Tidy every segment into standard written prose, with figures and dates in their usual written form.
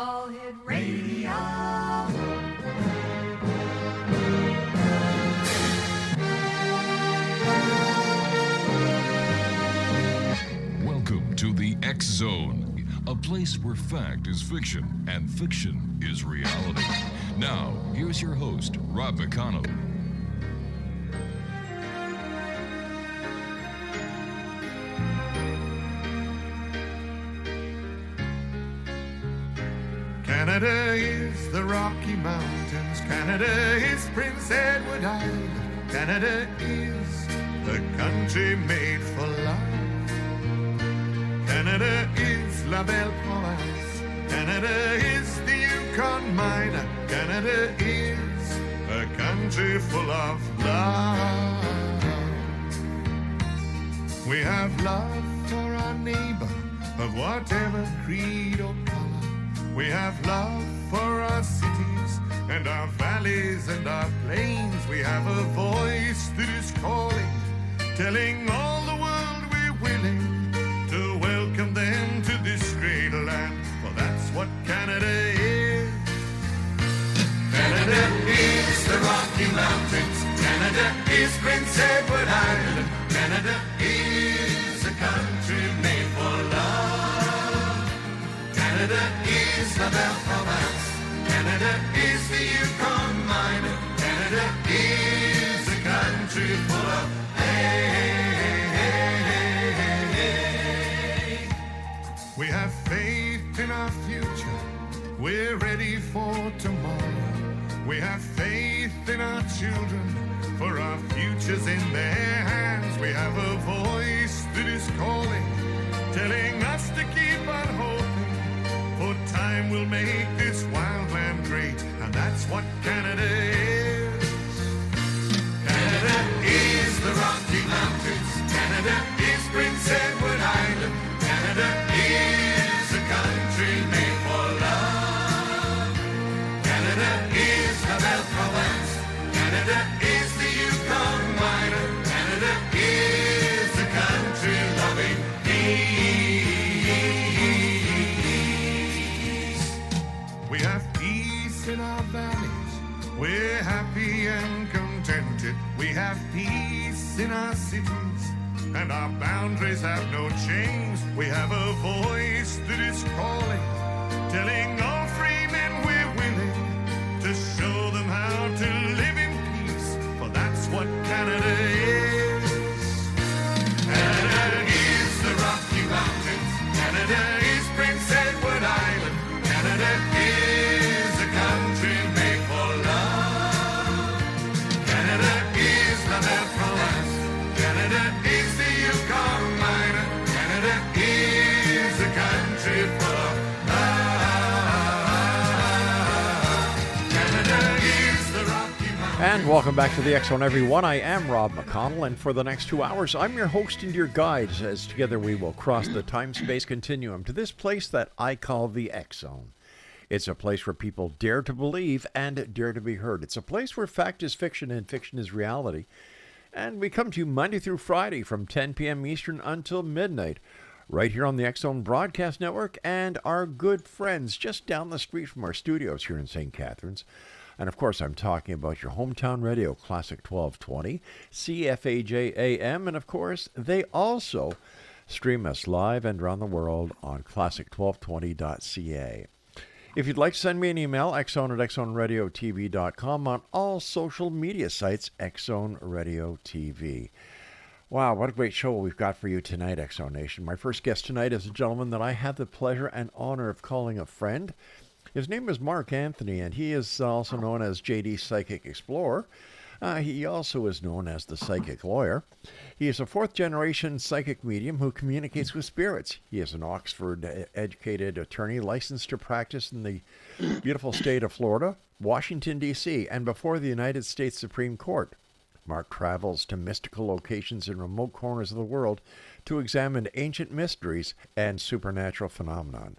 All Hit Radio. Welcome to the X Zone, a place where fact is fiction and fiction is reality. Now, here's your host, Rob McConnell. Canada is the Rocky Mountains. Canada is Prince Edward Island. Canada is the country made for love. Canada is La Belle Province. Canada is the Yukon Mine. Canada is a country full of love. We have love for our neighbor of whatever creed or color. We have love for our cities and our valleys and our plains. We have a voice that is calling, telling all the world we're willing to welcome them to this great land. For that's what Canada is. Canada is the Rocky Mountains. Canada is Prince Edward Island. Canada is a country made for love. Canada is La Belle Province. Canada is the Yukon Mine. Canada is a country full of hey. We have faith in our future. We're ready for tomorrow. We have faith in our children, for our future's in their hands. We have a voice that is calling, telling us to keep on hoping. For time will make this wild land great, and that's what Canada is. Canada is the Rocky Mountains. Canada is Prince Edward Island. Canada is a country made for love. Canada is La Belle Province. Canada is the Yukon Mine. Canada is a country loving peace. We have peace in our valleys. We're happy and contented. We have peace in our cities, and our boundaries have no chains. We have a voice that is calling, telling all free men we're willing to show them how to live in peace. For that's what Canada is. Canada is the Rocky Mountains. Canada is Prince Edward Island. Canada is a country made for love. Canada is La Belle Province. Canada is the Yukon Mine. Canada is a country full of love. Canada is the Rocky Mountains. And welcome back to the X Zone, everyone. I am Rob McConnell, and for the next 2 hours, I'm your host and your guide as together we will cross the time-space continuum to this place that I call the X Zone. It's a place where people dare to believe and dare to be heard. It's a place where fact is fiction and fiction is reality. And we come to you Monday through Friday from 10 p.m. Eastern until midnight, right here on the X Zone Broadcast Network and our good friends just down the street from our studios here in St. Catharines. And of course, I'm talking about your hometown radio, Classic 1220, CFAJ AM, and of course, they also stream us live and around the world on classic1220.ca. If you'd like to send me an email, xzone@xzoneradiotv.com, on all social media sites, Xzone Radio TV. Wow, what a great show we've got for you tonight, X Zone Nation. My first guest tonight is a gentleman that I have the pleasure and honor of calling a friend. His name is Mark Anthony, and he is also known as JD Psychic Explorer. He also is known as the Psychic Lawyer. He is a fourth-generation psychic medium who communicates with spirits. He is an Oxford-educated attorney licensed to practice in the beautiful state of Florida, Washington, D.C., and before the United States Supreme Court. Mark travels to mystical locations in remote corners of the world to examine ancient mysteries and supernatural phenomenon.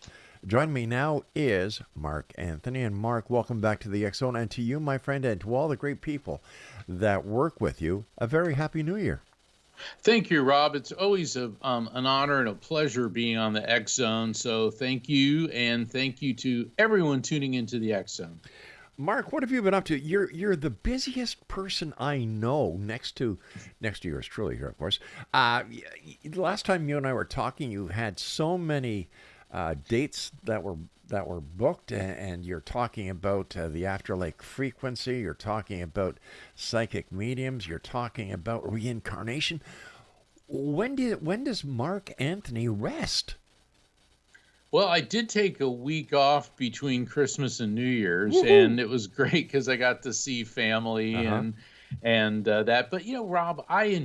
Joining me now is Mark Anthony. And Mark, welcome back to the X Zone. And to you, my friend, and to all the great people that work with you, a very happy New Year. Thank you, Rob. It's always an honor and a pleasure being on the X Zone. So thank you, and thank you to everyone tuning into the X Zone. Mark, what have you been up to? You're the busiest person I know, next to yours truly here, of course. The last time you and I were talking, you had so many dates that were booked, and you're talking about the Afterlife Frequency. You're talking about psychic mediums. You're talking about reincarnation. When does Mark Anthony rest? Well, I did take a week off between Christmas and New Year's, Woohoo! and it was great because I got to see family Uh huh. and that. But Rob, I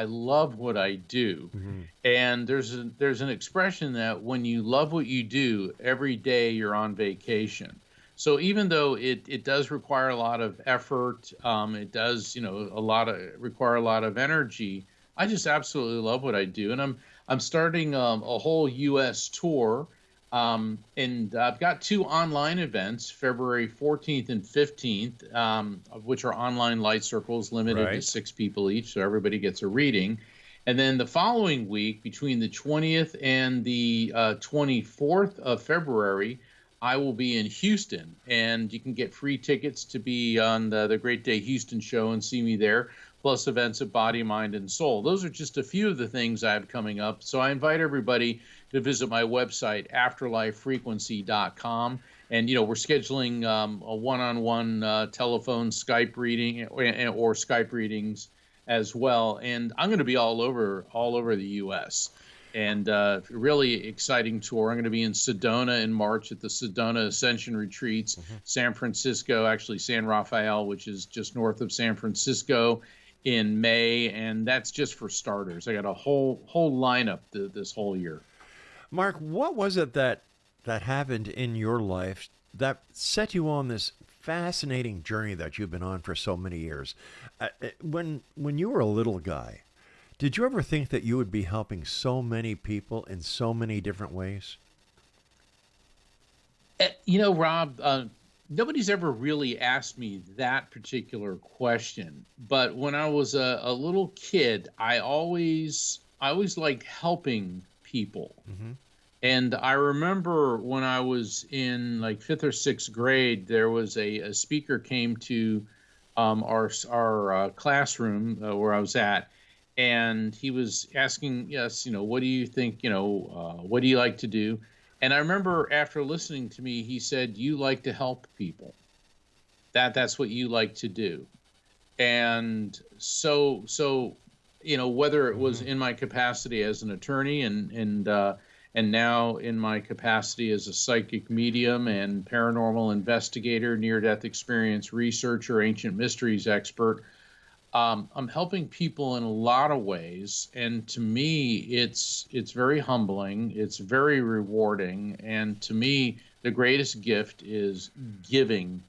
love what I do, Hmm. and there's an expression that when you love what you do, every day you're on vacation. So even though it does require a lot of effort, it does require a lot of energy. I just absolutely love what I do, and I'm starting a whole U.S. tour, and I've got two online events, February 14th and 15th, of which are online light circles limited to Right. 6 people each, so everybody gets a reading. And then the following week, between the 20th and the 24th of February, I will be in Houston, and you can get free tickets to be on the Great Day Houston show and see me there, plus events at Body, Mind, and Soul. Those are just a few of the things I have coming up. So I invite everybody to visit my website, afterlifefrequency.com. And, we're scheduling a one-on-one telephone Skype reading or Skype readings as well. And I'm going to be all over the U.S. And really exciting tour. I'm going to be in Sedona in March at the Sedona Ascension Retreats, Hmm. San Francisco, actually San Rafael, which is just north of San Francisco, in May, and that's just for starters. I got a whole lineup this whole year. Mark, what was it that happened in your life that set you on this fascinating journey that you've been on for so many years? When you were a little guy, did you ever think that you would be helping so many people in so many different ways? Rob, nobody's ever really asked me that particular question. But when I was a little kid, I always liked helping people. Hmm. And I remember when I was in like fifth or sixth grade, there was a speaker came to our classroom where I was at, and he was asking us, what do you think, what do you like to do? And I remember after listening to me, he said, "You like to help people. That's what you like to do." And so whether it was Hmm. in my capacity as an attorney and now in my capacity as a psychic medium and paranormal investigator, near death experience researcher, ancient mysteries expert, I'm helping people in a lot of ways, and to me it's very humbling, it's very rewarding, and to me the greatest gift is giving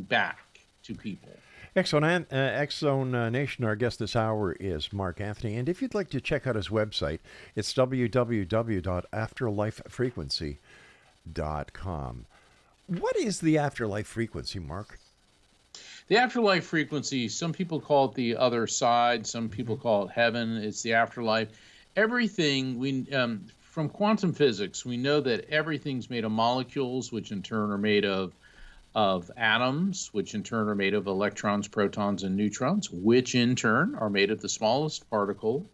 back to people. X Zone Nation, our guest this hour is Mark Anthony. And if you'd like to check out his website, it's www.afterlifefrequency.com. What is the afterlife frequency, Mark? The afterlife frequency, some people call it the other side, some people Hmm. call it heaven. It's the afterlife. Everything from quantum physics, we know that everything's made of molecules, which in turn are made of atoms, which in turn are made of electrons, protons, and neutrons, which in turn are made of the smallest particle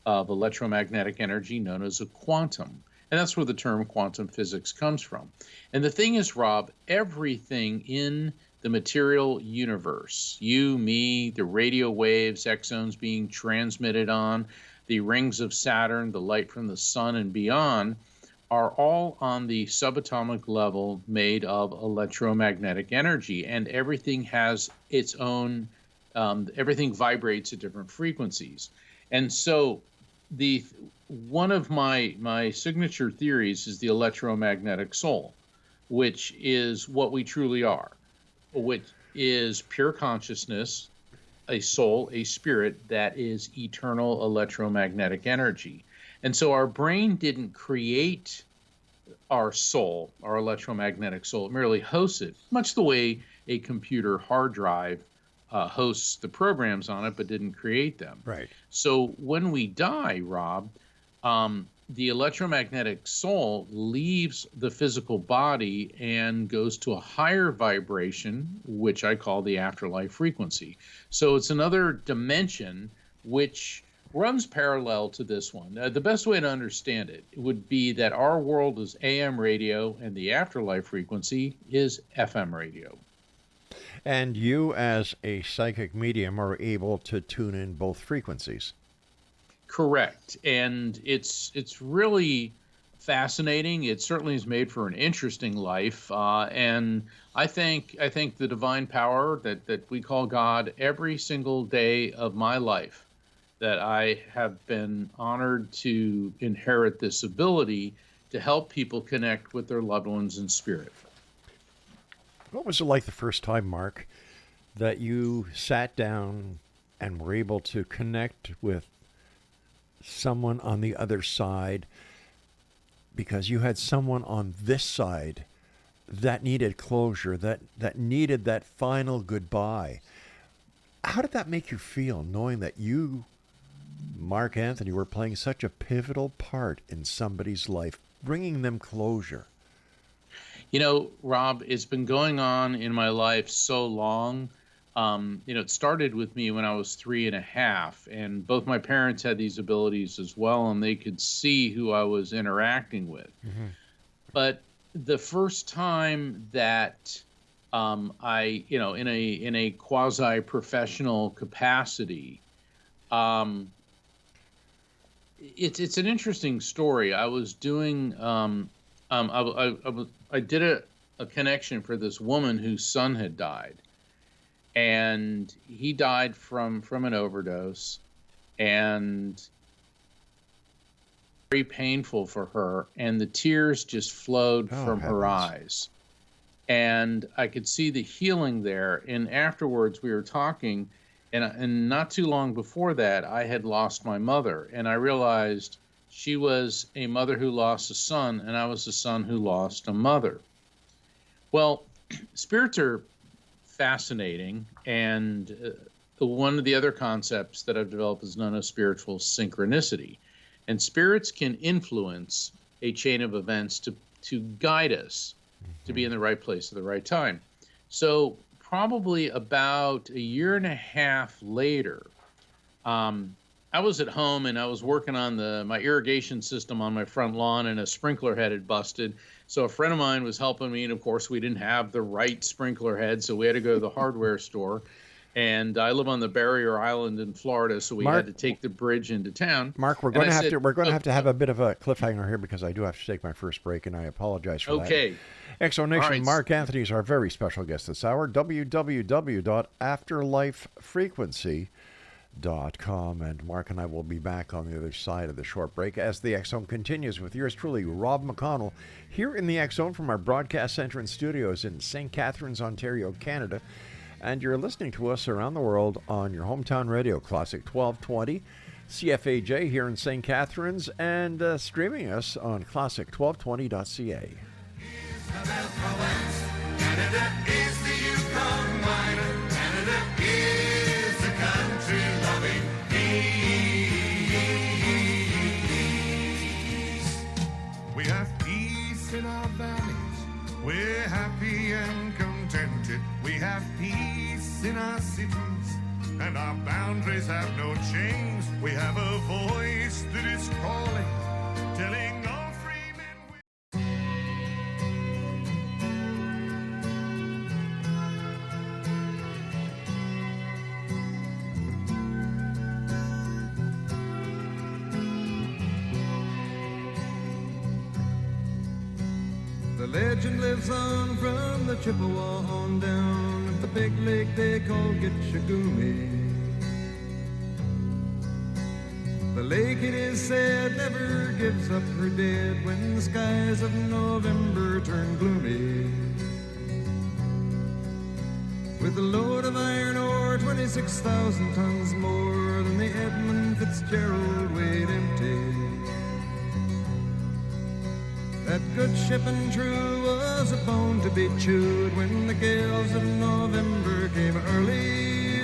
of electromagnetic energy known as a quantum. And that's where the term quantum physics comes from. And the thing is, Rob, everything in the material universe, you, me, the radio waves, exons being transmitted on, the rings of Saturn, the light from the sun, and beyond, are all on the subatomic level made of electromagnetic energy. And everything has its own, everything vibrates at different frequencies. And so the one of my signature theories is the electromagnetic soul, which is what we truly are, which is pure consciousness, a soul, a spirit that is eternal electromagnetic energy. And so our brain didn't create our soul, our electromagnetic soul. It merely hosts it, much the way a computer hard drive hosts the programs on it, but didn't create them. Right. So when we die, Rob, the electromagnetic soul leaves the physical body and goes to a higher vibration, which I call the afterlife frequency. So it's another dimension which runs parallel to this one. The best way to understand it would be that our world is AM radio and the afterlife frequency is FM radio. And you, as a psychic medium, are able to tune in both frequencies. Correct. And it's really fascinating. It certainly is made for an interesting life. And I thank the divine power that we call God every single day of my life, that I have been honored to inherit this ability to help people connect with their loved ones in spirit. What was it like the first time, Mark, that you sat down and were able to connect with someone on the other side, because you had someone on this side that needed closure, that needed that final goodbye? How did that make you feel, knowing that you, Mark Anthony, were playing such a pivotal part in somebody's life, bringing them closure? You know, Rob, it's been going on in my life so long. It started with me when I was 3.5, and both my parents had these abilities as well, and they could see who I was interacting with. Mm-hmm. But the first time that I, in a quasi-professional capacity, it's an interesting story. I was doing, I did a connection for this woman whose son had died. And he died from an overdose, and very painful for her, and the tears just flowed from her eyes. And I could see the healing there. And afterwards we were talking, and not too long before that, I had lost my mother, and I realized she was a mother who lost a son, and I was a son who lost a mother. Well, spirits are fascinating, and one of the other concepts that I've developed is known as spiritual synchronicity, and spirits can influence a chain of events to guide us to be in the right place at the right time. So probably about 1.5 years later, I was at home and I was working on my irrigation system on my front lawn, and a sprinkler head had busted. So a friend of mine was helping me, and of course we didn't have the right sprinkler head, so we had to go to the hardware store. And I live on the barrier island in Florida, so we had to take the bridge into town. Mark, we're going to have a bit of a cliffhanger here, because I do have to take my first break, and I apologize for that. Okay. Exonation, right. Mark Anthony is our very special guest this hour. www.afterlifefrequency.com, and Mark and I will be back on the other side of the short break as the X Zone continues with yours truly, Rob McConnell, here in the X Zone from our broadcast center and studios in St. Catharines, Ontario, Canada. And you're listening to us around the world on your hometown radio, Classic 1220, CFAJ here in St. Catharines, and streaming us on classic1220.ca. Canada is the Yukon miner. Canada is the country loving peace. We have peace in our valleys. We're happy and contented. We have peace in our cities, and our boundaries have no chains. We have a voice that is calling, telling all free men. The legend lives on from the Chippewa on down at the big lake they call Gitchagumi. The lake, it is said, never gives up her dead when the skies of November turn gloomy. With a load of iron ore, 26,000 tons more than the Edmund Fitzgerald weighed empty. That good ship and true was a bone to be chewed when the gales of November came early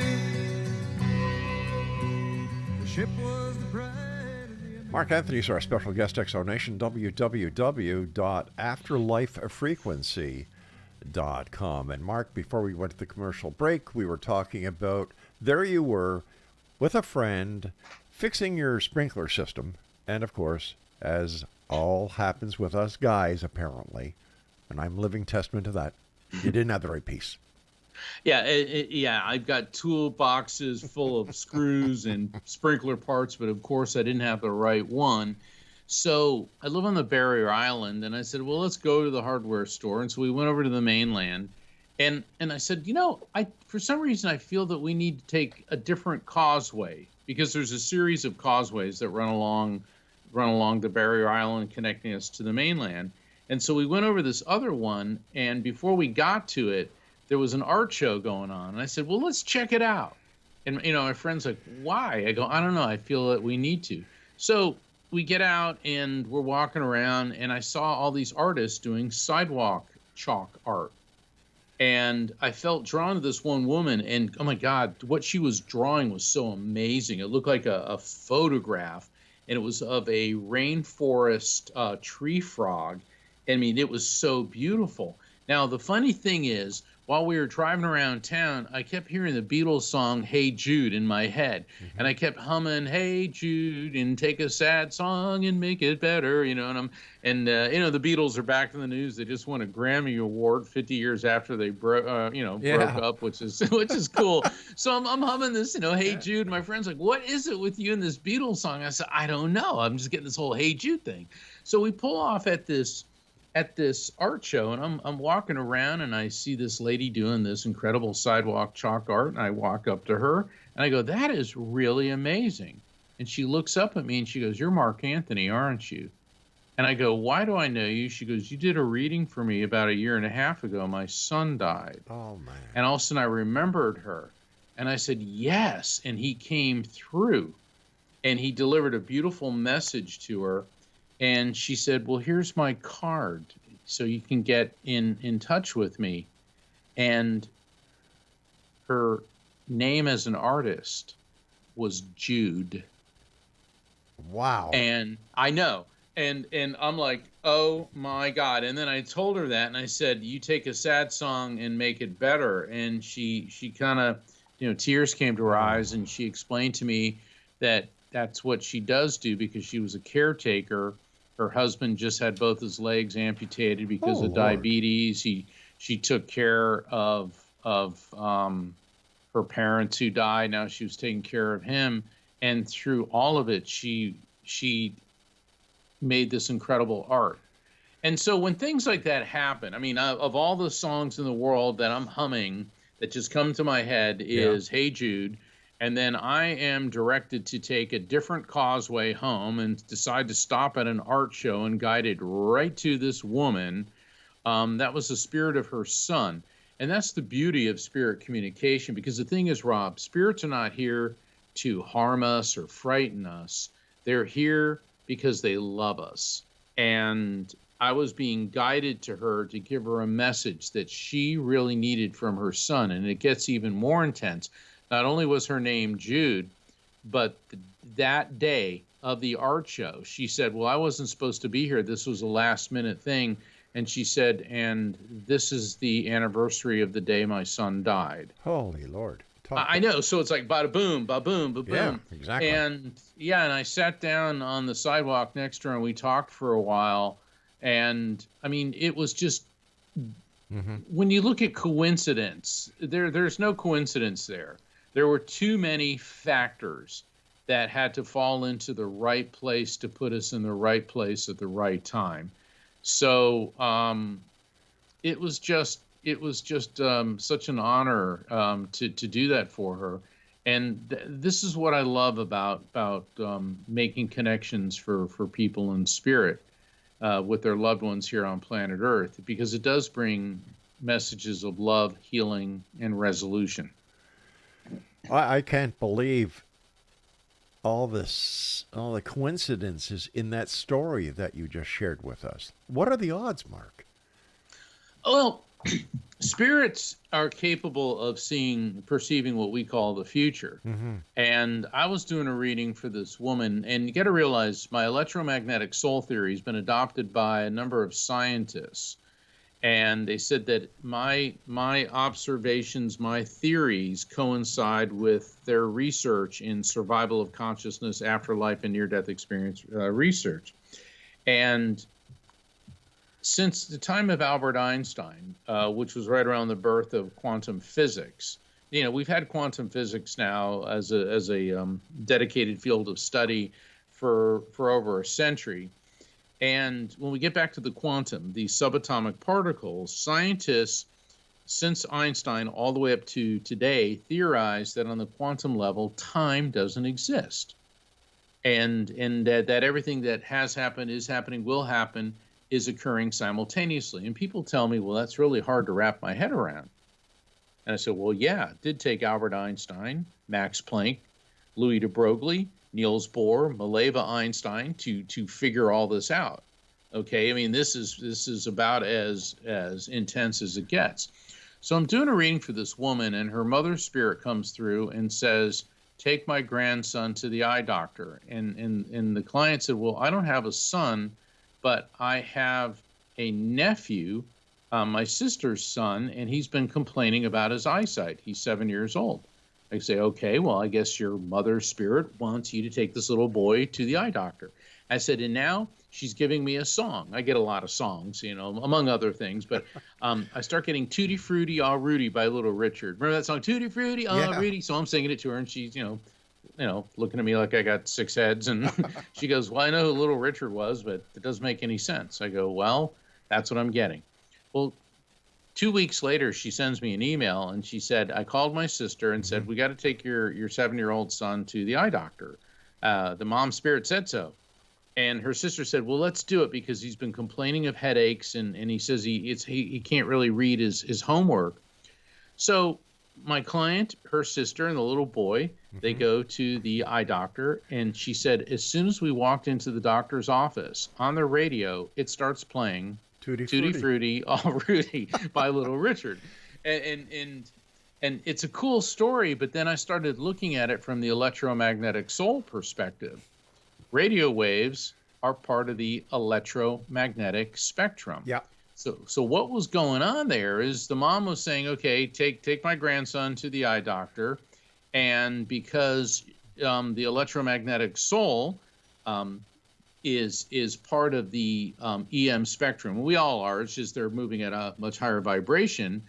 ship was the pride of the Mark Anthony is our special guest, Exonation, www.afterlifefrequency.com. And Mark, before we went to the commercial break, we were talking about, there you were with a friend fixing your sprinkler system. And of course, as all happens with us guys, apparently, and I'm living testament to that, you didn't have the right piece. Yeah, yeah. I've got toolboxes full of screws and sprinkler parts, but of course I didn't have the right one. So I live on the Barrier Island, and I said, well, let's go to the hardware store. And so we went over to the mainland, and I said, I for some reason I feel that we need to take a different causeway, because there's a series of causeways that run along the Barrier Island connecting us to the mainland. And so we went over this other one, and before we got to it, there was an art show going on. And I said, well, let's check it out. And, my friend's like, why? I go, I don't know. I feel that we need to. So we get out and we're walking around, and I saw all these artists doing sidewalk chalk art. And I felt drawn to this one woman, and oh my God, what she was drawing was so amazing. It looked like a photograph, and it was of a rainforest tree frog. I mean, it was so beautiful. Now, the funny thing is, while we were driving around town, I kept hearing the Beatles song, Hey Jude, in my head. Mm-hmm. And I kept humming, Hey Jude, and take a sad song and make it better, the Beatles are back in the news. They just won a Grammy Award 50 years after they broke up, which is cool. So I'm humming this, Hey Jude. My friend's like, what is it with you and this Beatles song? I said, I don't know. I'm just getting this whole Hey Jude thing. So we pull off at this art show, and I'm walking around, and I see this lady doing this incredible sidewalk chalk art, and I walk up to her and I go, that is really amazing. And she looks up at me and she goes, you're Mark Anthony, aren't you? And I go, why do I know you? She goes, you did a reading for me about 1.5 years ago. My son died. Oh, man. And all of a sudden I remembered her, and I said, yes. And he came through, and he delivered a beautiful message to her. And she said, well, here's my card so you can get in touch with me. And her name as an artist was Jude. Wow. And I know. And I'm like, oh, my God. And then I told her that, and I said, you take a sad song and make it better. And she kind of, tears came to her eyes, and she explained to me that that's what she does do, because she was a caretaker. Her husband just had both his legs amputated because of diabetes. She took care of her parents who died. Now she was taking care of him, and through all of it, she made this incredible art. And so when things like that happen, I mean, of all the songs in the world that I'm humming that just come to my head is Hey Jude. And then I am directed to take a different causeway home and decide to stop at an art show and guided right to this woman. That was the spirit of her son. And that's the beauty of spirit communication, because the thing is, Rob, spirits are not here to harm us or frighten us. They're here because they love us. And I was being guided to her to give her a message that she really needed from her son. And it gets even more intense. Not only was her name Jude, but that day of the art show, she said, well, I wasn't supposed to be here. This was a last-minute thing. And she said, and this is the anniversary of the day my son died. Holy Lord. I know. So it's like bada boom, ba boom, ba boom. Yeah, exactly. And I sat down on the sidewalk next to her, and we talked for a while. And I mean, it was just, when you look at coincidence, there's no coincidence there. There were too many factors that had to fall into the right place to put us in the right place at the right time. So it was just such an honor to do that for her. And this is what I love about making connections for people in spirit with their loved ones here on planet Earth, because it does bring messages of love, healing, and resolution. I can't believe all the coincidences in that story that you just shared with us. What are the odds, Mark? Well, spirits are capable of perceiving what we call the future. And I was doing a reading for this woman, and you got to realize my electromagnetic soul theory has been adopted by a number of scientists. And they said that my observations, my theories coincide with their research in survival of consciousness, afterlife, and near-death experience research. And since the time of Albert Einstein, which was right around the birth of quantum physics, we've had quantum physics now as a dedicated field of study for over a century. And when we get back to the quantum, the subatomic particles, scientists, since Einstein all the way up to today, theorize that on the quantum level, time doesn't exist. And that everything that has happened, is happening, will happen, is occurring simultaneously. And people tell me, well, that's really hard to wrap my head around. And I said, well, yeah, it did take Albert Einstein, Max Planck, Louis de Broglie, Niels Bohr, Mileva Einstein to figure all this out. Okay, I mean, this is about as intense as it gets. So I'm doing a reading for this woman, and her mother's spirit comes through and says, take my grandson to the eye doctor. And the client said, well, I don't have a son, but I have a nephew, my sister's son, and he's been complaining about his eyesight. He's 7 years old. I say, okay, well, I guess your mother's spirit wants you to take this little boy to the eye doctor. I said, and now she's giving me a song. I get a lot of songs, among other things, but I start getting Tutti Frutti, Ah Rudy by Little Richard. Remember that song, Tutti Frutti, Ah Rudy? So I'm singing it to her, and she's, looking at me like I got 6 heads, and she goes, well, I know who Little Richard was, but it doesn't make any sense. I go, well, that's what I'm getting. Well, 2 weeks later, she sends me an email, and she said, I called my sister and said, we got to take your 7-year-old son to the eye doctor. The mom spirit said so. And her sister said, well, let's do it because he's been complaining of headaches, and he says he can't really read his homework. So my client, her sister, and the little boy, they go to the eye doctor, and she said, as soon as we walked into the doctor's office, on the radio, it starts playing Tutti Frutti, All Rudy by Little Richard. And it's a cool story, but then I started looking at it from the electromagnetic soul perspective. Radio waves are part of the electromagnetic spectrum. Yeah. So what was going on there is the mom was saying, okay, take my grandson to the eye doctor. And because the electromagnetic soul is part of the EM spectrum. We all are. It's just they're moving at a much higher vibration,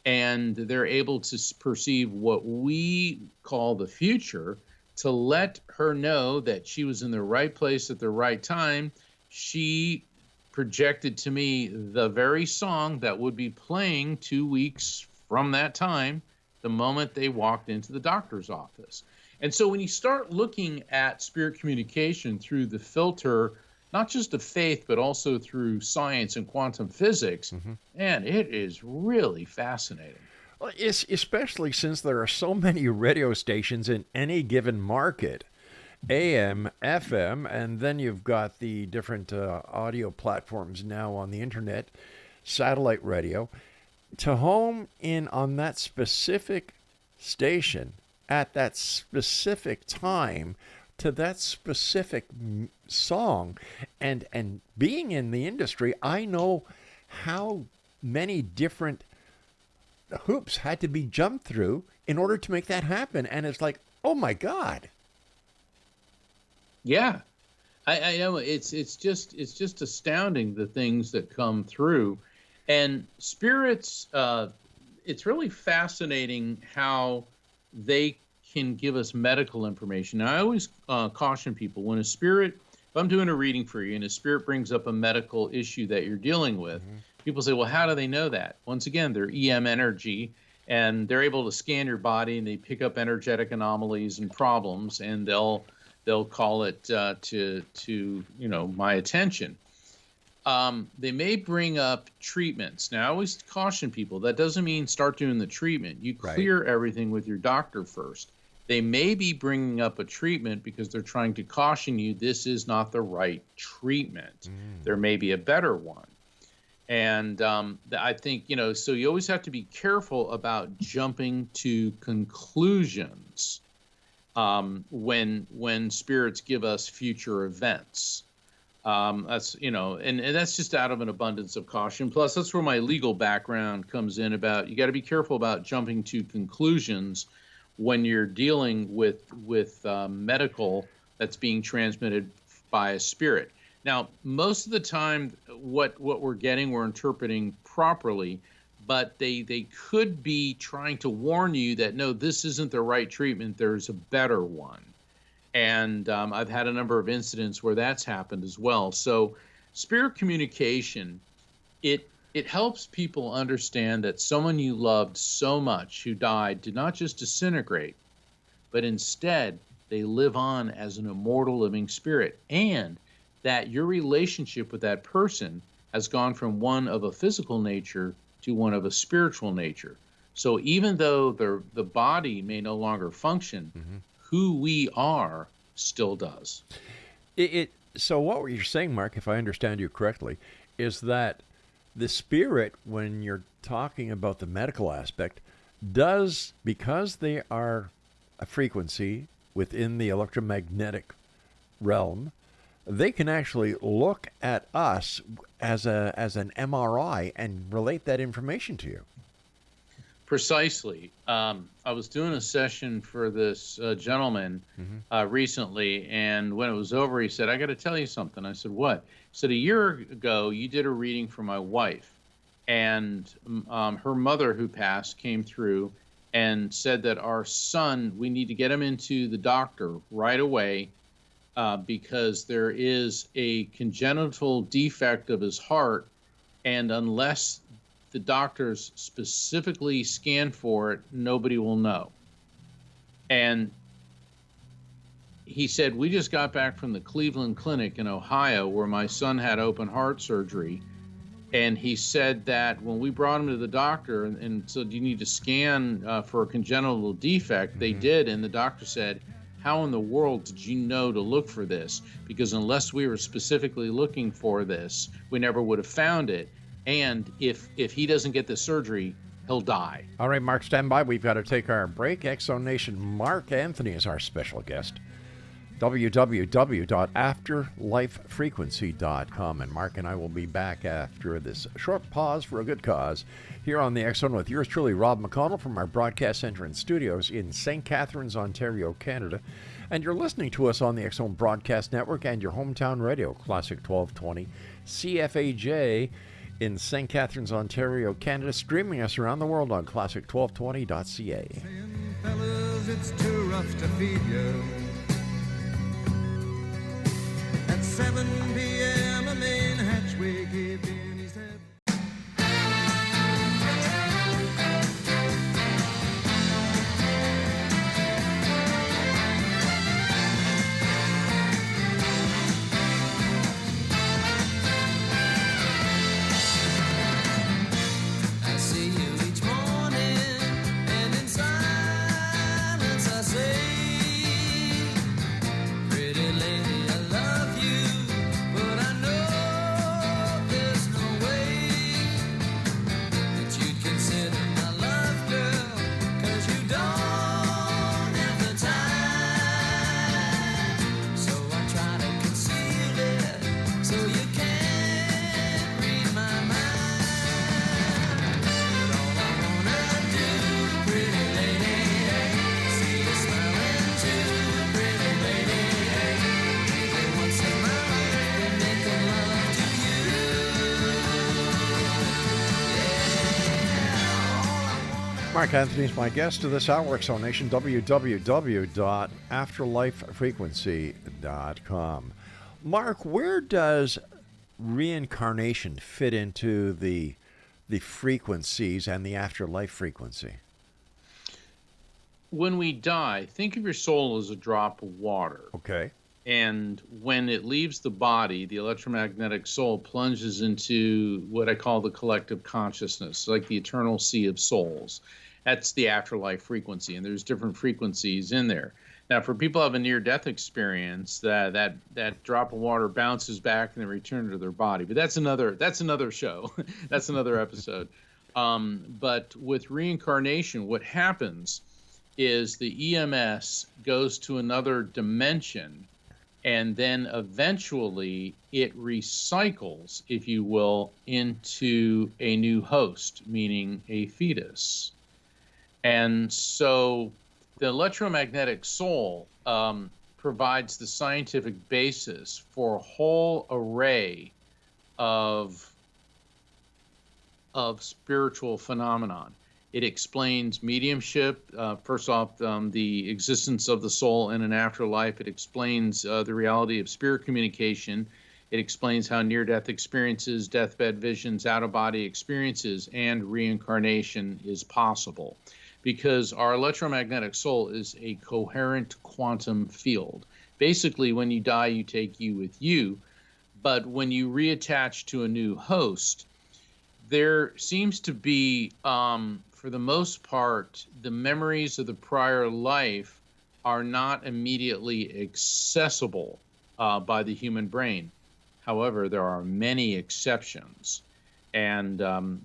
and they're able to perceive what we call the future, to let her know that she was in the right place at the right time. She projected to me the very song that would be playing 2 weeks from that time, the moment they walked into the doctor's office. And so when you start looking at spirit communication through the filter, not just of faith, but also through science and quantum physics, man, it is really fascinating. Well, especially since there are so many radio stations in any given market, AM, FM, and then you've got the different audio platforms now on the internet, satellite radio. To home in on that specific station at that specific time to that specific song, and being in the industry, I know how many different hoops had to be jumped through in order to make that happen. And it's like, oh my God. Yeah, I know it's just astounding, the things that come through. And spirits, it's really fascinating how they can give us medical information. Now, I always caution people, when a spirit, if I'm doing a reading for you and a spirit brings up a medical issue that you're dealing with, people say, well, how do they know that? Once again, they're EM energy, and they're able to scan your body, and they pick up energetic anomalies and problems, and they'll call it to my attention. They may bring up treatments. Now, I always caution people, that doesn't mean start doing the treatment. You clear everything with your doctor first. They may be bringing up a treatment because they're trying to caution you this is not the right treatment. There may be a better one. And I think, so you always have to be careful about jumping to conclusions when spirits give us future events. That's, and that's just out of an abundance of caution. Plus, that's where my legal background comes in about you got to be careful about jumping to conclusions when you're dealing with medical that's being transmitted by a spirit. Now, most of the time, what we're getting, we're interpreting properly, but they could be trying to warn you that, no, this isn't the right treatment. There's a better one. And I've had a number of incidents where that's happened as well. So spirit communication, it helps people understand that someone you loved so much who died did not just disintegrate, but instead they live on as an immortal living spirit, and that your relationship with that person has gone from one of a physical nature to one of a spiritual nature. So even though the body may no longer function, who we are still does. So what you're saying, Mark, if I understand you correctly, is that the spirit, when you're talking about the medical aspect, does, because they are a frequency within the electromagnetic realm, they can actually look at us as an MRI and relate that information to you. Precisely. I was doing a session for this gentleman recently, and when it was over, he said, "I got to tell you something." I said, "What?" He said, "A year ago, you did a reading for my wife, and her mother, who passed, came through and said that our son, we need to get him into the doctor right away because there is a congenital defect of his heart, and unless the doctors specifically scan for it, nobody will know." And he said, "We just got back from the Cleveland Clinic in Ohio where my son had open heart surgery." And he said that when we brought him to the doctor and said, "You need to scan for a congenital defect," they did. And the doctor said, "How in the world did you know to look for this? Because unless we were specifically looking for this, we never would have found it. And if he doesn't get the surgery, he'll die." All right, Mark, stand by. We've got to take our break. Exo Nation, Mark Anthony is our special guest. www.afterlifefrequency.com. And Mark and I will be back after this short pause for a good cause here on the X Zone with yours truly, Rob McConnell, from our broadcast center and studios in St. Catharines, Ontario, Canada. And you're listening to us on the X Zone Broadcast Network and your hometown radio, Classic 1220, CFAJ in St. Catharines, Ontario, Canada, streaming us around the world on classic1220.ca. Saying, fellas, it's too rough to feed you. At 7 p.m. a main hatchway gave in, he said. Mark Anthony is my guest to this hour, X Zone Nation, www.afterlifefrequency.com. Mark, where does reincarnation fit into the frequencies and the afterlife frequency? When we die, think of your soul as a drop of water. Okay. And when it leaves the body, the electromagnetic soul plunges into what I call the collective consciousness, like the eternal sea of souls. That's the afterlife frequency, and there's different frequencies in there. Now, for people who have a near-death experience, that drop of water bounces back and then returns to their body. But that's another show. That's another episode. But with reincarnation, what happens is the EMS goes to another dimension, and then eventually it recycles, if you will, into a new host, meaning a fetus. And so the electromagnetic soul provides the scientific basis for a whole array of spiritual phenomenon. It explains mediumship. First off, the existence of the soul in an afterlife. It explains the reality of spirit communication. It explains how near-death experiences, deathbed visions, out-of-body experiences, and reincarnation is possible. Because our electromagnetic soul is a coherent quantum field. Basically, when you die, you take you with you. But when you reattach to a new host, there seems to be, for the most part, the memories of the prior life are not immediately accessible by the human brain. However, there are many exceptions. And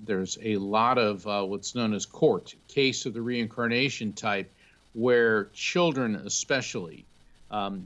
there's a lot of what's known as court, case of the reincarnation type, where children especially,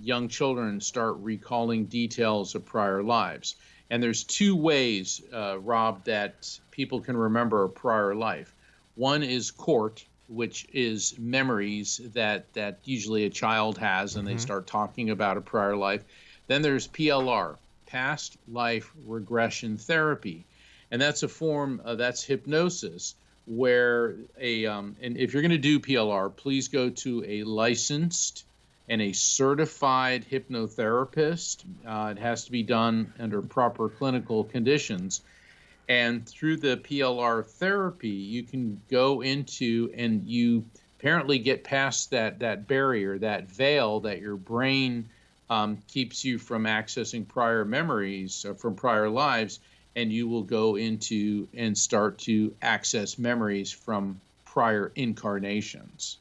young children start recalling details of prior lives. And there's two ways, Rob, that people can remember a prior life. One is court, which is memories that usually a child has, and they start talking about a prior life. Then there's PLR, past life regression therapy. And that's a form, that's hypnosis, where and if you're going to do PLR, please go to a licensed and a certified hypnotherapist. It has to be done under proper clinical conditions. And through the PLR therapy, you can go into, and you apparently get past that barrier, that veil that your brain keeps you from accessing prior memories from prior lives. And you will go into and start to access memories from prior incarnations.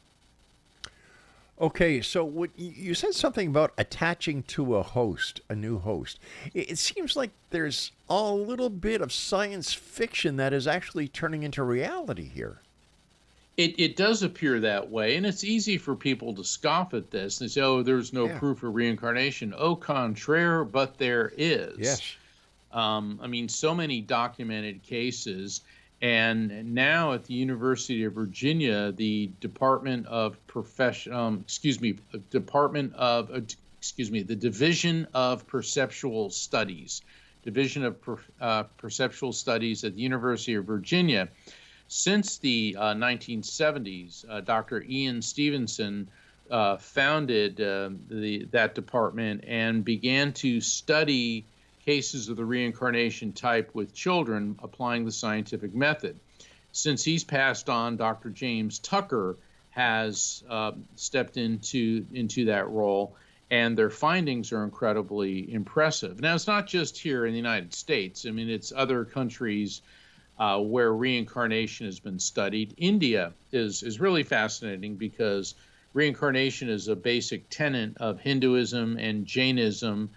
Okay, so what you said something about attaching to a host, a new host. It seems like there's a little bit of science fiction that is actually turning into reality here. It does appear that way, and it's easy for people to scoff at this. They say, oh, there's no proof of reincarnation. Au contraire, but there is. Yes. I mean, so many documented cases, and now at the University of Virginia, the Division of Perceptual Studies, Division of Perceptual Studies at the University of Virginia, since the 1970s, Dr. Ian Stevenson founded that department and began to study cases of the reincarnation type with children, applying the scientific method. Since he's passed on, Dr. James Tucker has stepped into that role, and their findings are incredibly impressive. Now, it's not just here in the United States. I mean, it's other countries where reincarnation has been studied. India is really fascinating because reincarnation is a basic tenet of Hinduism and Jainism,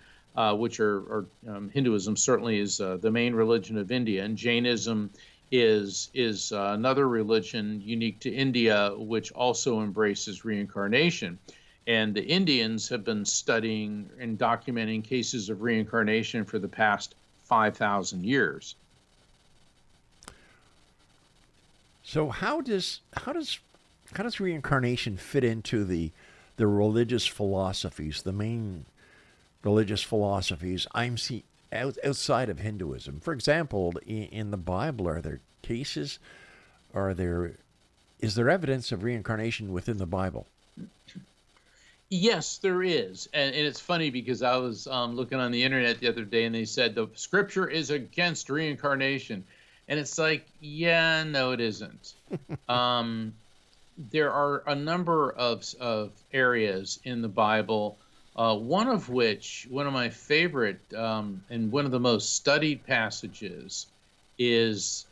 which are Hinduism certainly is the main religion of India, and Jainism is another religion unique to India, which also embraces reincarnation. And the Indians have been studying and documenting cases of reincarnation for the past 5,000 years. So how does reincarnation fit into the religious philosophies, the main religious philosophies I'm seeing outside of Hinduism? For example, in the Bible, are there cases? Is there evidence of reincarnation within the Bible? Yes, there is. And it's funny because I was looking on the internet the other day, and they said the scripture is against reincarnation. And it's like, yeah, no, it isn't. There are a number of areas in the Bible, one of my favorite and one of the most studied passages is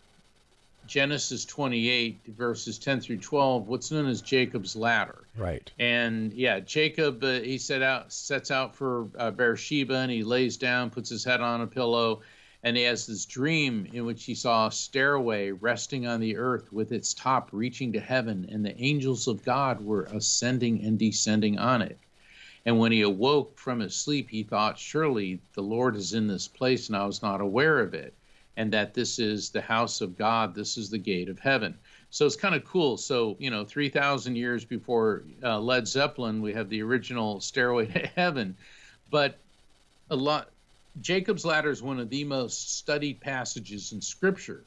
Genesis 28, verses 10 through 12, what's known as Jacob's ladder. Right. And yeah, Jacob, he sets out for Beersheba, and he lays down, puts his head on a pillow, and he has this dream in which he saw a stairway resting on the earth with its top reaching to heaven, and the angels of God were ascending and descending on it. And when he awoke from his sleep, he thought, surely the Lord is in this place, and I was not aware of it, and that this is the house of God, this is the gate of heaven. So it's kind of cool. So, 3,000 years before Led Zeppelin, we have the original Stairway to Heaven. But Jacob's Ladder is one of the most studied passages in Scripture.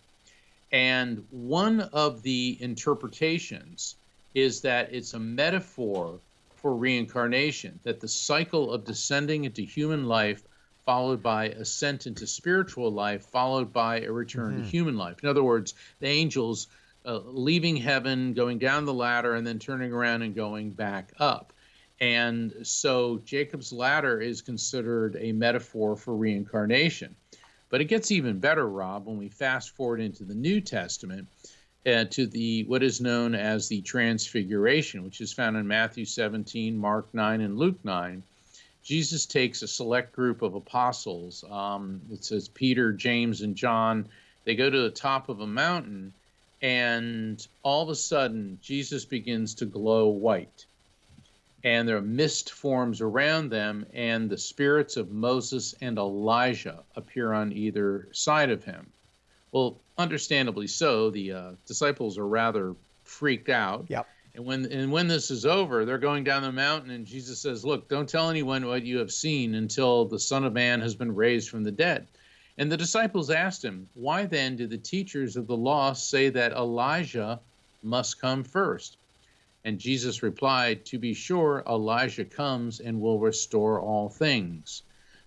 And one of the interpretations is that it's a metaphor for reincarnation, that the cycle of descending into human life followed by ascent into spiritual life, followed by a return to human life. In other words, the angels leaving heaven, going down the ladder, and then turning around and going back up. And so Jacob's ladder is considered a metaphor for reincarnation. But it gets even better, Rob, when we fast forward into the New Testament to what is known as the Transfiguration, which is found in Matthew 17, Mark 9, and Luke 9. Jesus takes a select group of apostles. It says Peter, James, and John. They go to the top of a mountain, and all of a sudden, Jesus begins to glow white. And there are mist forms around them, and the spirits of Moses and Elijah appear on either side of him. Well, understandably so. The disciples are rather freaked out. Yep. And when this is over, they're going down the mountain, and Jesus says, look, don't tell anyone what you have seen until the Son of Man has been raised from the dead. And the disciples asked him, why then do the teachers of the law say that Elijah must come first? And Jesus replied, to be sure, Elijah comes and will restore all things.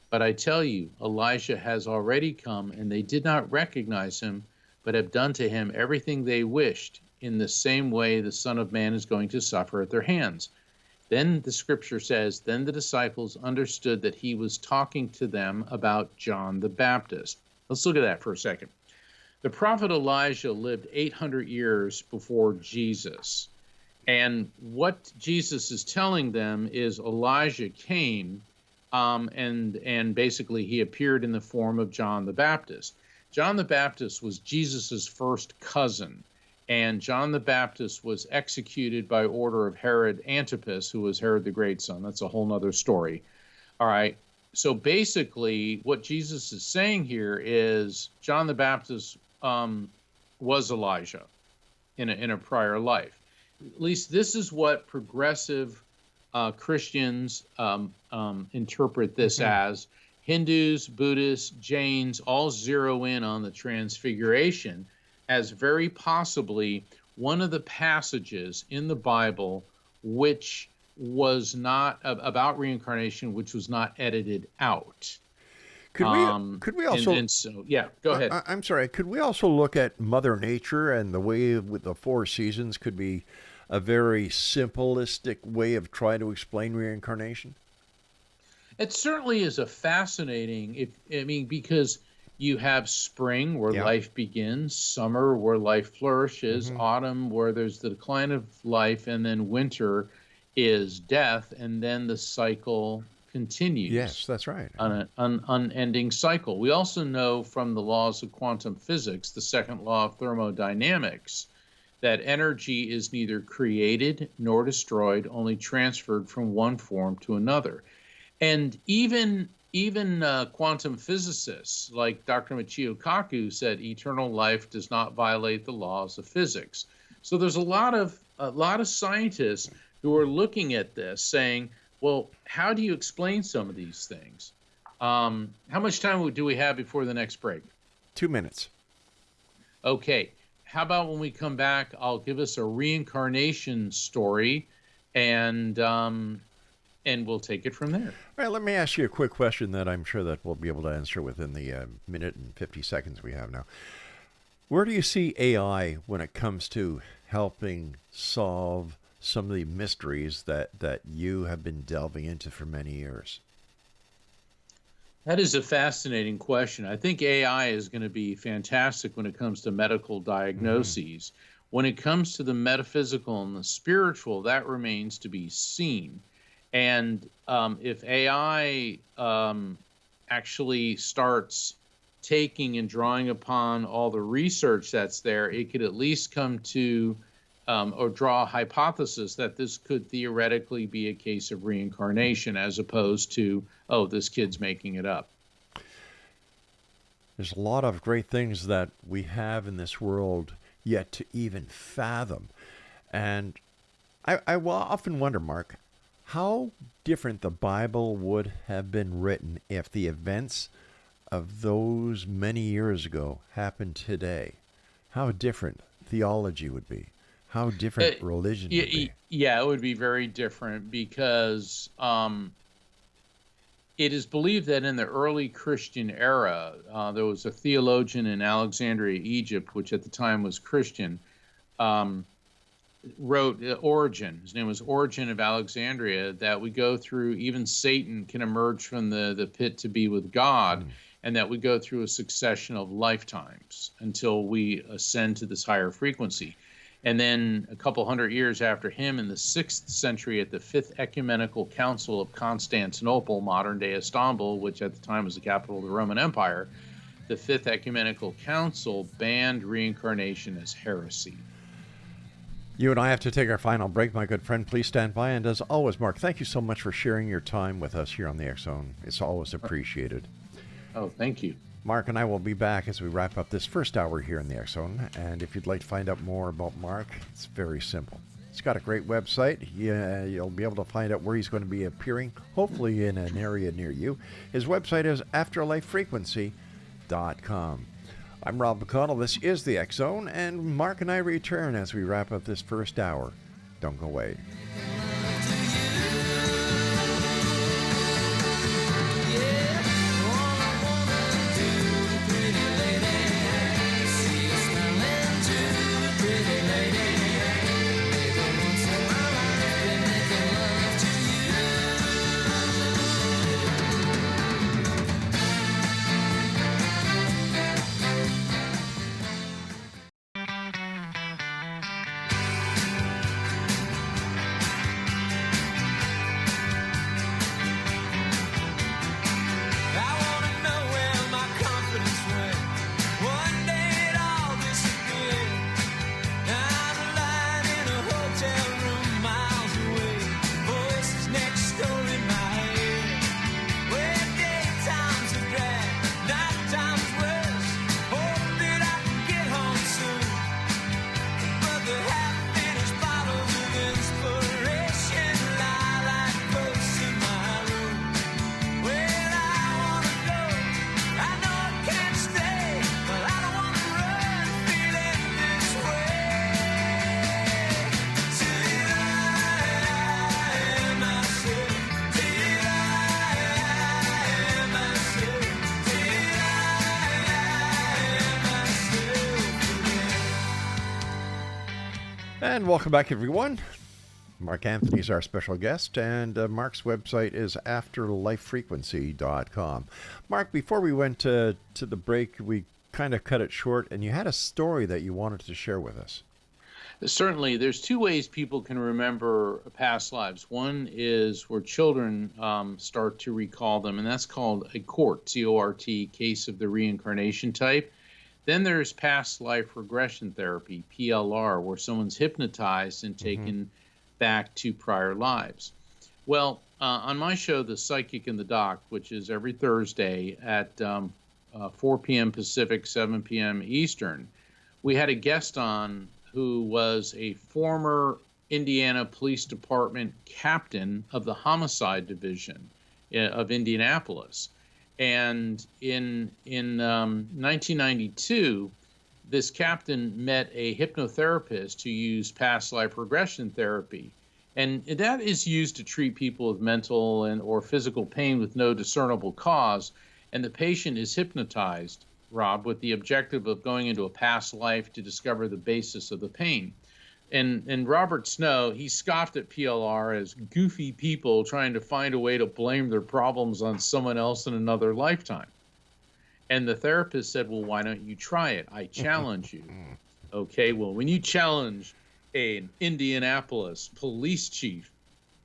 But I tell you, Elijah has already come, and they did not recognize him, but have done to him everything they wished. In the same way, the Son of Man is going to suffer at their hands. Then the scripture says, then the disciples understood that he was talking to them about John the Baptist. Let's look at that for a second. The prophet Elijah lived 800 years before Jesus. And what Jesus is telling them is Elijah came and basically he appeared in the form of John the Baptist. John the Baptist was Jesus's first cousin. And John the Baptist was executed by order of Herod Antipas, who was Herod the Great's son. That's a whole nother story. All right. So basically, what Jesus is saying here is John the Baptist was Elijah in a prior life. At least this is what progressive Christians interpret this as. Hindus, Buddhists, Jains all zero in on the Transfiguration as very possibly one of the passages in the Bible which was not about reincarnation, which was not edited out. Could we also? And so, yeah, go ahead. I'm sorry. Could we also look at Mother Nature and the way with the four seasons could be a very simplistic way of trying to explain reincarnation? It certainly is a fascinating. Because you have spring where life begins, summer where life flourishes, autumn where there's the decline of life, and then winter is death, and then the cycle continues. Yes, that's right. On an unending cycle. We also know from the laws of quantum physics, the second law of thermodynamics, that energy is neither created nor destroyed, only transferred from one form to another. And even quantum physicists like Dr. Michio Kaku said eternal life does not violate the laws of physics. So there's a lot of scientists who are looking at this saying, well, how do you explain some of these things? How much time do we have before the next break? 2 minutes. Okay. How about when we come back, I'll give us a reincarnation story, and we'll take it from there. All right, let me ask you a quick question that I'm sure that we'll be able to answer within the minute and 50 seconds we have now. Where do you see AI when it comes to helping solve some of the mysteries that you have been delving into for many years? That is a fascinating question. I think AI is going to be fantastic when it comes to medical diagnoses. When it comes to the metaphysical and the spiritual, that remains to be seen. And if AI actually starts taking and drawing upon all the research that's there, it could at least come to or draw a hypothesis that this could theoretically be a case of reincarnation as opposed to, oh, this kid's making it up. There's a lot of great things that we have in this world yet to even fathom. And I will often wonder, Mark, how different the Bible would have been written if the events of those many years ago happened today. How different theology would be. How different religion would be. Yeah, it would be very different because it is believed that in the early Christian era, there was a theologian in Alexandria, Egypt, which at the time was Christian, wrote Origen. His name was Origen of Alexandria, that we go through, even Satan can emerge from the pit to be with God, and that we go through a succession of lifetimes until we ascend to this higher frequency. And then a couple hundred years after him, in the 6th century, at the 5th Ecumenical Council of Constantinople, modern-day Istanbul, which at the time was the capital of the Roman Empire, the 5th Ecumenical Council banned reincarnation as heresy. You and I have to take our final break, my good friend. Please stand by. And as always, Mark, thank you so much for sharing your time with us here on the X Zone. It's always appreciated. Oh, thank you. Mark and I will be back as we wrap up this first hour here in the X Zone. And if you'd like to find out more about Mark, it's very simple. He's got a great website. You'll be able to find out where he's going to be appearing, hopefully in an area near you. His website is afterlifefrequency.com. I'm Rob McConnell. This is the X Zone, and Mark and I return as we wrap up this first hour. Don't go away. And welcome back, everyone. Mark Anthony is our special guest, and Mark's website is afterlifefrequency.com. Mark, before we went to the break, we kind of cut it short, and you had a story that you wanted to share with us. Certainly. There's two ways people can remember past lives. One is where children start to recall them, and that's called a CORT, C-O-R-T, case of the reincarnation type. Then there's past life regression therapy, PLR, where someone's hypnotized and taken back to prior lives. Well, on my show, The Psychic and the Doc, which is every Thursday at 4 p.m. Pacific, 7 p.m. Eastern, we had a guest on who was a former Indiana Police Department captain of the Homicide Division of Indianapolis. And in 1992, this captain met a hypnotherapist who used past life regression therapy. And that is used to treat people with mental and or physical pain with no discernible cause. And the patient is hypnotized, Rob, with the objective of going into a past life to discover the basis of the pain. And Robert Snow, he scoffed at PLR as goofy people trying to find a way to blame their problems on someone else in another lifetime. And the therapist said, well, why don't you try it? I challenge you. Okay, well, when you challenge an Indianapolis police chief,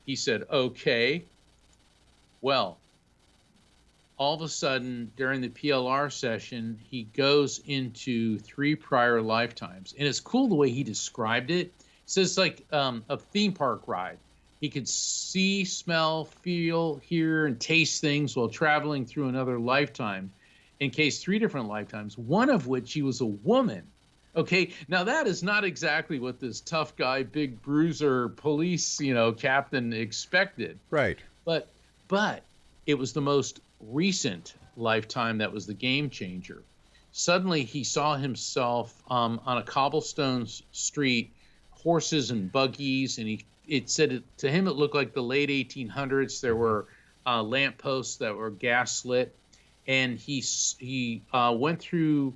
he said, okay, well, all of a sudden during the PLR session, he goes into 3 prior lifetimes. And it's cool the way he described it. It says like a theme park ride. He could see, smell, feel, hear, and taste things while traveling through another lifetime. In case 3 different lifetimes, one of which he was a woman. Okay, now that is not exactly what this tough guy, big bruiser police, captain expected. Right. But it was the most recent lifetime that was the game changer. Suddenly he saw himself on a cobblestone street, horses and buggies, and to him it looked like the late 1800s. There were lampposts that were gas lit, and he went through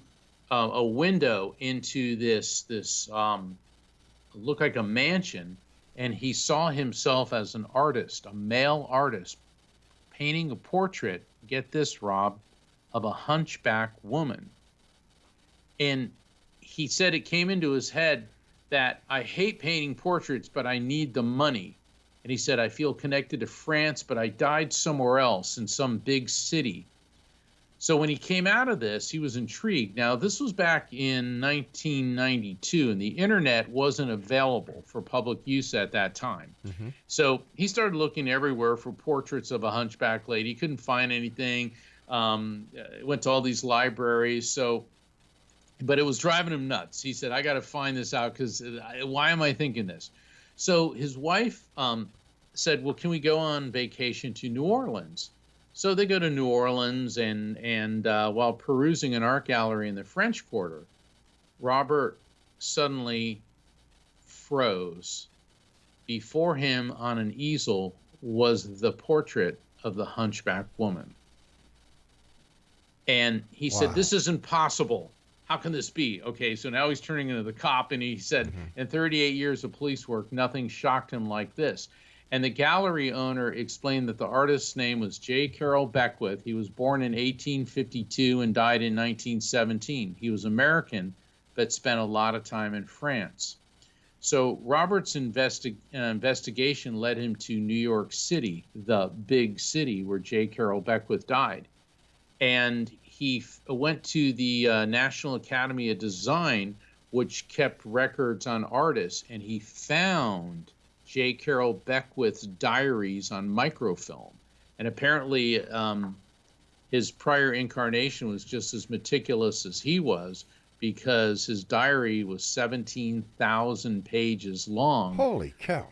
a window into this looked like a mansion, and he saw himself as an artist, a male artist, painting a portrait, get this, Rob, of a hunchback woman. And he said it came into his head that I hate painting portraits, but I need the money. And he said, I feel connected to France, but I died somewhere else in some big city. So when he came out of this, he was intrigued. Now, this was back in 1992, and the internet wasn't available for public use at that time. Mm-hmm. So he started looking everywhere for portraits of a hunchback lady. He couldn't find anything. Went to all these libraries. But it was driving him nuts. He said, I got to find this out because why am I thinking this? So his wife said, well, can we go on vacation to New Orleans? So they go to New Orleans, and while perusing an art gallery in the French Quarter, Robert suddenly froze. Before him on an easel was the portrait of the hunchback woman. And he said, this isn't possible. How can this be? Okay, so now he's turning into the cop, and he said, in 38 years of police work, nothing shocked him like this. And the gallery owner explained that the artist's name was J. Carroll Beckwith. He was born in 1852 and died in 1917. He was American, but spent a lot of time in France. So Robert's investigation led him to New York City, the big city where J. Carroll Beckwith died. And he went to the National Academy of Design, which kept records on artists, and he found J. Carroll Beckwith's diaries on microfilm. And apparently his prior incarnation was just as meticulous as he was, because his diary was 17,000 pages long. Holy cow.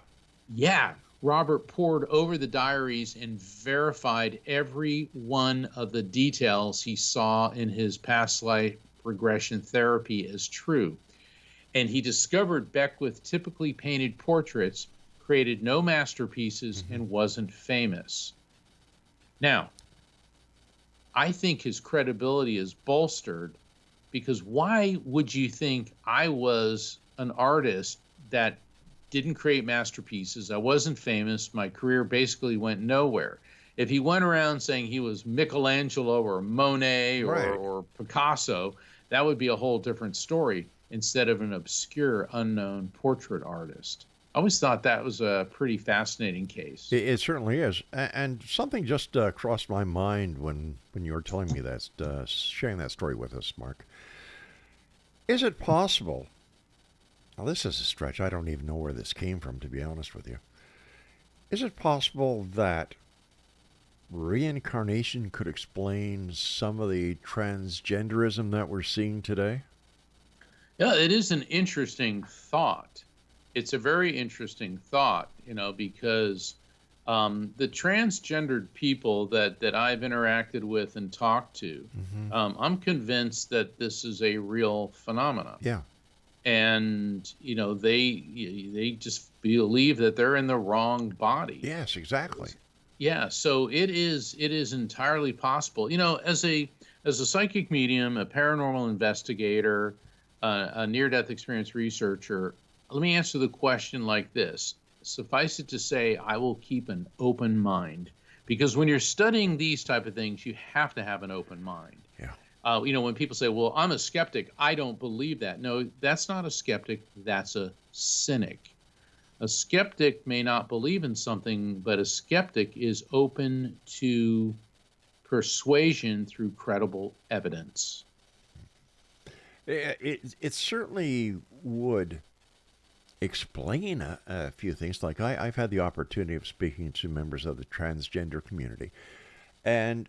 Yeah. Robert pored over the diaries and verified every one of the details he saw in his past life regression therapy as true. And he discovered Beckwith typically painted portraits, created no masterpieces, and wasn't famous. Now, I think his credibility is bolstered because why would you think I was an artist that didn't create masterpieces? I wasn't famous. My career basically went nowhere. If he went around saying he was Michelangelo or Monet or Picasso, that would be a whole different story instead of an obscure, unknown portrait artist. I always thought that was a pretty fascinating case. It certainly is. And something just crossed my mind when you were telling me that, sharing that story with us, Mark. Is it possible? Now, this is a stretch. I don't even know where this came from, to be honest with you. Is it possible that reincarnation could explain some of the transgenderism that we're seeing today? Yeah, it is an interesting thought. It's a very interesting thought, because the transgendered people that I've interacted with and talked to, I'm convinced that this is a real phenomenon. Yeah. And, they just believe that they're in the wrong body. Yes, exactly. Yeah, so it is entirely possible. As a psychic medium, a paranormal investigator, a near-death experience researcher, let me answer the question like this. Suffice it to say, I will keep an open mind, because when you're studying these type of things, you have to have an open mind. Yeah. When people say, well, I'm a skeptic, I don't believe that. No, that's not a skeptic. That's a cynic. A skeptic may not believe in something, but a skeptic is open to persuasion through credible evidence. It certainly would explain a few things. Like I've had the opportunity of speaking to members of the transgender community, and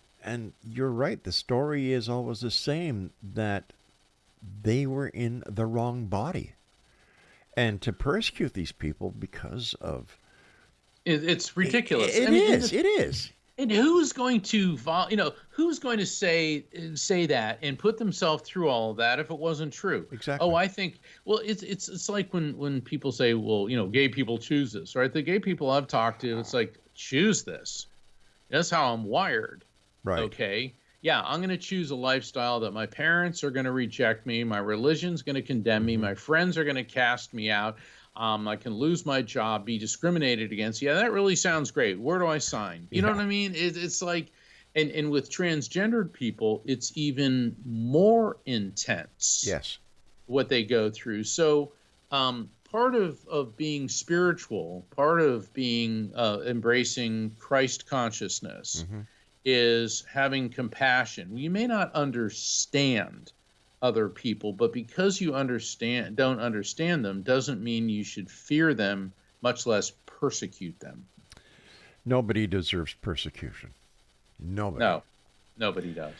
you're right. The story is always the same, that they were in the wrong body, and to persecute these people because of it's ridiculous. It is. And who's going to who's going to say that and put themselves through all of that if it wasn't true? Exactly. Oh, I think, well, it's like when people say, well, gay people choose this, right? The gay people I've talked to, it's like, choose this. That's how I'm wired. Right. Okay. Yeah, I'm going to choose a lifestyle that my parents are going to reject me, my religion's going to condemn me, my friends are going to cast me out. I can lose my job, be discriminated against. Yeah, that really sounds great. Where do I sign? You know what I mean? It's like, and with transgendered people, it's even more intense. Yes. What they go through. So part of being spiritual, part of being embracing Christ consciousness is having compassion. You may not understand other people, but because you don't understand them doesn't mean you should fear them, much less persecute them. Nobody deserves persecution. Nobody. No, nobody does.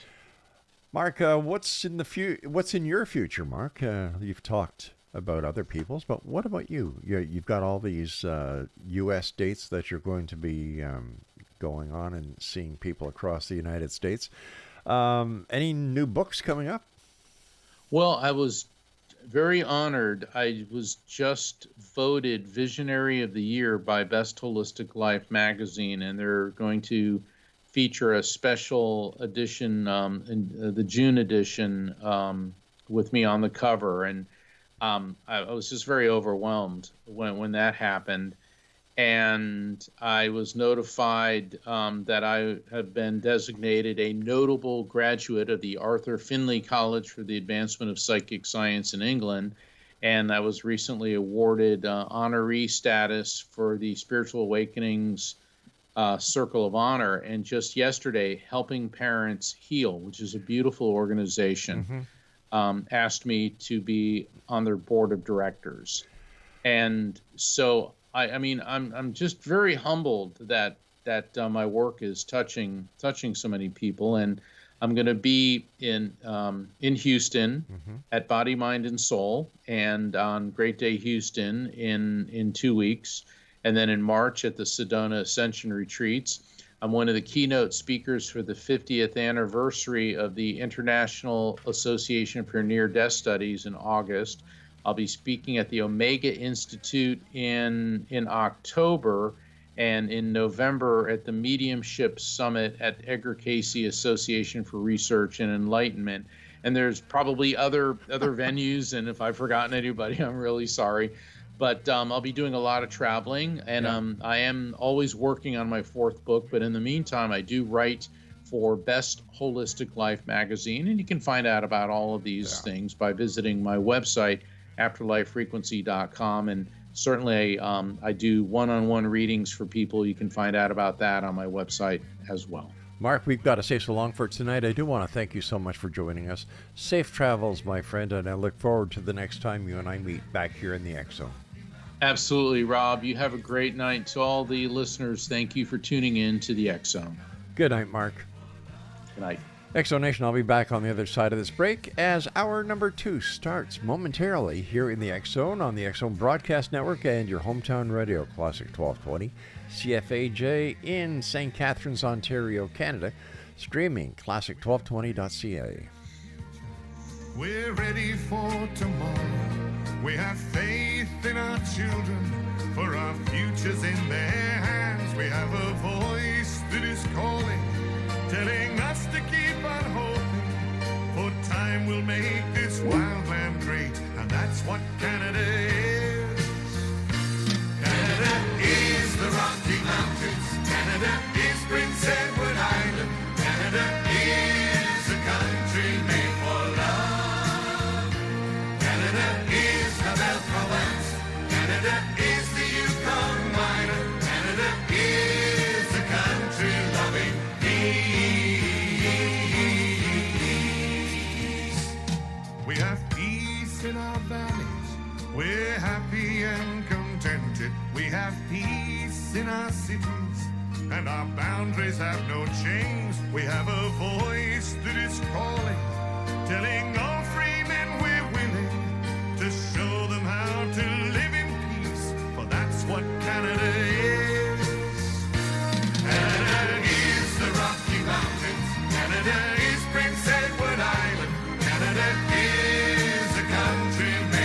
Mark, what's in your future, Mark? You've talked about other people's, but what about you? You've got all these U.S. dates that you're going to be going on and seeing people across the United States. Any new books coming up? Well, I was very honored. I was just voted Visionary of the Year by Best Holistic Life magazine, and they're going to feature a special edition, the June edition, with me on the cover. And I was just very overwhelmed when that happened. And I was notified that I have been designated a notable graduate of the Arthur Findlay College for the Advancement of Psychic Science in England. And I was recently awarded honoree status for the Spiritual Awakenings Circle of Honor. And just yesterday, Helping Parents Heal, which is a beautiful organization, asked me to be on their board of directors. And so I'm just very humbled that my work is touching so many people, and I'm going to be in Houston at Body, Mind, and Soul, and on Great Day Houston in 2 weeks, and then in March at the Sedona Ascension Retreats. I'm one of the keynote speakers for the 50th anniversary of the International Association for Near-Death Studies in August. I'll be speaking at the Omega Institute in October, and in November at the Mediumship Summit at Edgar Cayce Association for Research and Enlightenment. And there's probably other venues, and if I've forgotten anybody, I'm really sorry. But I'll be doing a lot of traveling, and I am always working on my 4th book. But in the meantime, I do write for Best Holistic Life magazine, and you can find out about all of these things by visiting my website, afterlifefrequency.com, and certainly I do one-on-one readings for people. You can find out about that on my website as well. Mark, we've got to say so long for tonight. I do want to thank you so much for joining us. Safe travels, my friend, and I look forward to the next time you and I meet back here in the X Zone. Absolutely, Rob. You have a great night. To all the listeners, thank you for tuning in to the X Zone. Good night, Mark. Good night. X Zone Nation, I'll be back on the other side of this break as hour number 2 starts momentarily here in the X Zone on the X Zone Broadcast Network and your hometown radio, Classic 1220, CFAJ in St. Catharines, Ontario, Canada, streaming classic1220.ca. We're ready for tomorrow. We have faith in our children, for our future's in their hands. We have a voice that is calling, telling us to keep on hoping, for time will make this wild land great, and that's what Canada is. Canada is la belle province. Canada is the Yukon miner. Canada is a country loving peace. We have peace in our valleys. We're happy and contented. We have peace in our cities, and our boundaries have no chains. We have a voice that is calling, telling all free men we're willing to show them how to live in peace, for that's what Canada is. Canada is the Rocky Mountains. Canada is Prince Edward Island. Canada is a country made